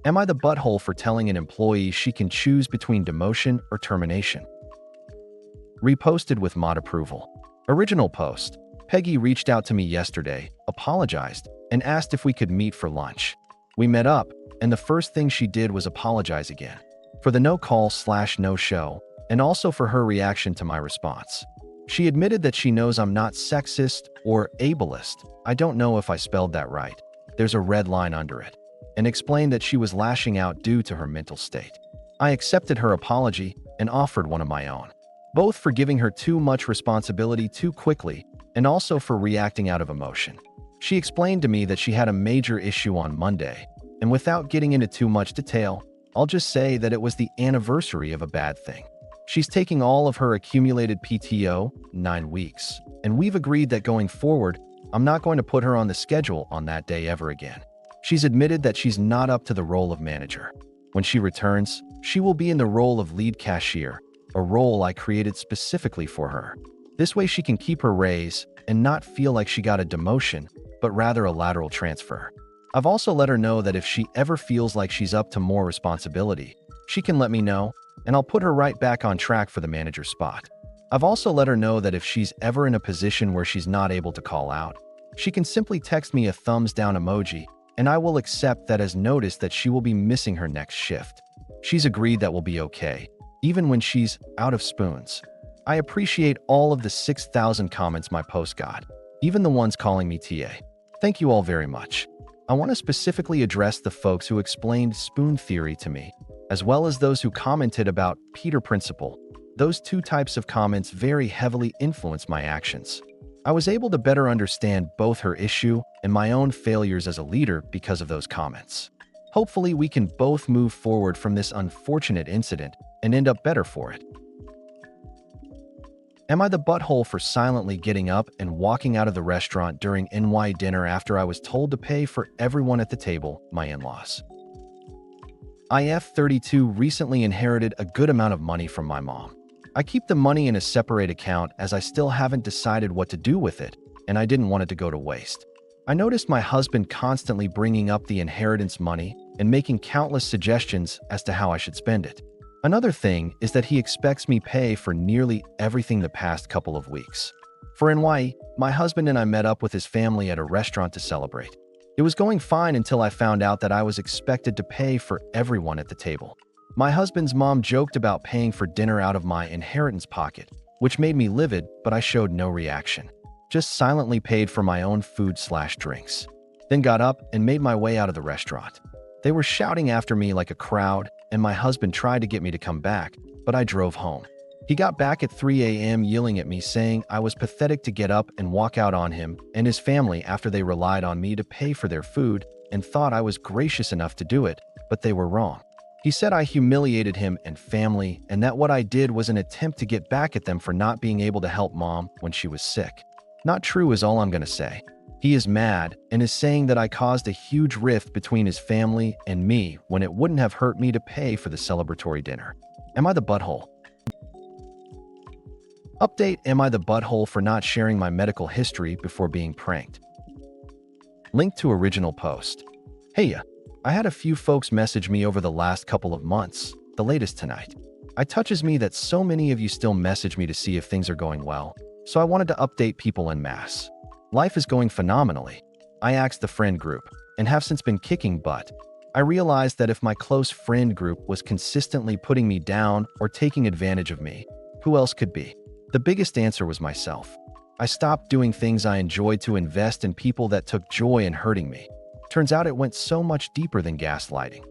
Am I the butthole for telling an employee she can choose between demotion or termination? Reposted with mod approval. Original post. Peggy reached out to me yesterday, apologized, and asked if we could meet for lunch. We met up, and the first thing she did was apologize again for the no call/no show, and also for her reaction to my response. She admitted that she knows I'm not sexist or ableist. I don't know if I spelled that right. There's a red line under it. And explained that she was lashing out due to her mental state. I accepted her apology and offered one of my own, both for giving her too much responsibility too quickly and also for reacting out of emotion. She explained to me that she had a major issue on Monday, and without getting into too much detail, I'll just say that it was the anniversary of a bad thing. She's taking all of her accumulated PTO, 9 weeks, and we've agreed that going forward, I'm not going to put her on the schedule on that day ever again. She's admitted that she's not up to the role of manager. When she returns, she will be in the role of lead cashier, a role I created specifically for her. This way she can keep her raise and not feel like she got a demotion, but rather a lateral transfer. I've also let her know that if she ever feels like she's up to more responsibility, she can let me know, and I'll put her right back on track for the manager spot. I've also let her know that if she's ever in a position where she's not able to call out, she can simply text me a thumbs down emoji, and I will accept that as notice that she will be missing her next shift. She's agreed that will be okay, even when she's out of spoons. I appreciate all of the 6,000 comments my post got, even the ones calling me TA. Thank you all very much. I want to specifically address the folks who explained spoon theory to me, as well as those who commented about Peter Principle. Those two types of comments very heavily influenced my actions. I was able to better understand both her issue and my own failures as a leader because of those comments. Hopefully, we can both move forward from this unfortunate incident and end up better for it. Am I the butthole for silently getting up and walking out of the restaurant during NY dinner after I was told to pay for everyone at the table, my in-laws? IF32 recently inherited a good amount of money from my mom. I keep the money in a separate account as I still haven't decided what to do with it, and I didn't want it to go to waste. I noticed my husband constantly bringing up the inheritance money and making countless suggestions as to how I should spend it. Another thing is that he expects me pay for nearly everything the past couple of weeks. For NY, my husband and I met up with his family at a restaurant to celebrate. It was going fine until I found out that I was expected to pay for everyone at the table. My husband's mom joked about paying for dinner out of my inheritance pocket, which made me livid, but I showed no reaction. Just silently paid for my own food/drinks. Then got up and made my way out of the restaurant. They were shouting after me like a crowd, and my husband tried to get me to come back, but I drove home. He got back at 3 a.m. yelling at me saying I was pathetic to get up and walk out on him and his family after they relied on me to pay for their food and thought I was gracious enough to do it, but they were wrong. He said I humiliated him and family and that what I did was an attempt to get back at them for not being able to help mom when she was sick. Not true is all I'm going to say. He is mad and is saying that I caused a huge rift between his family and me when it wouldn't have hurt me to pay for the celebratory dinner. Am I the butthole? Update: Am I the butthole for not sharing my medical history before being pranked? Link to original post. Hey, I had a few folks message me over the last couple of months, the latest tonight. It touches me that so many of you still message me to see if things are going well, so I wanted to update people en masse. Life is going phenomenally. I asked the friend group, and have since been kicking butt. I realized that if my close friend group was consistently putting me down or taking advantage of me, who else could be? The biggest answer was myself. I stopped doing things I enjoyed to invest in people that took joy in hurting me. Turns out it went so much deeper than gaslighting.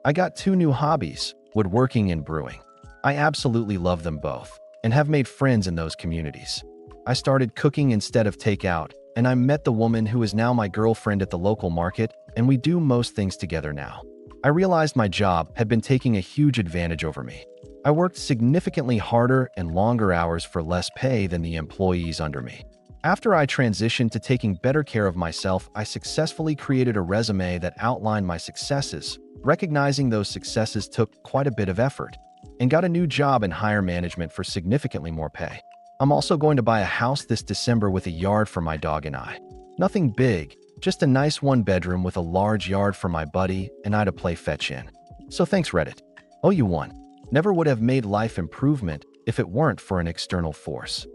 I got 2 new hobbies, woodworking and brewing. I absolutely love them both, and have made friends in those communities. I started cooking instead of takeout, and I met the woman who is now my girlfriend at the local market, and we do most things together now. I realized my job had been taking a huge advantage over me. I worked significantly harder and longer hours for less pay than the employees under me. After I transitioned to taking better care of myself, I successfully created a resume that outlined my successes, recognizing those successes took quite a bit of effort, and got a new job in higher management for significantly more pay. I'm also going to buy a house this December with a yard for my dog and I. Nothing big, Just a nice one bedroom with a large yard for my buddy and I to play fetch in. So thanks, Reddit. Oh, you won. Never would have made life improvement if it weren't for an external force.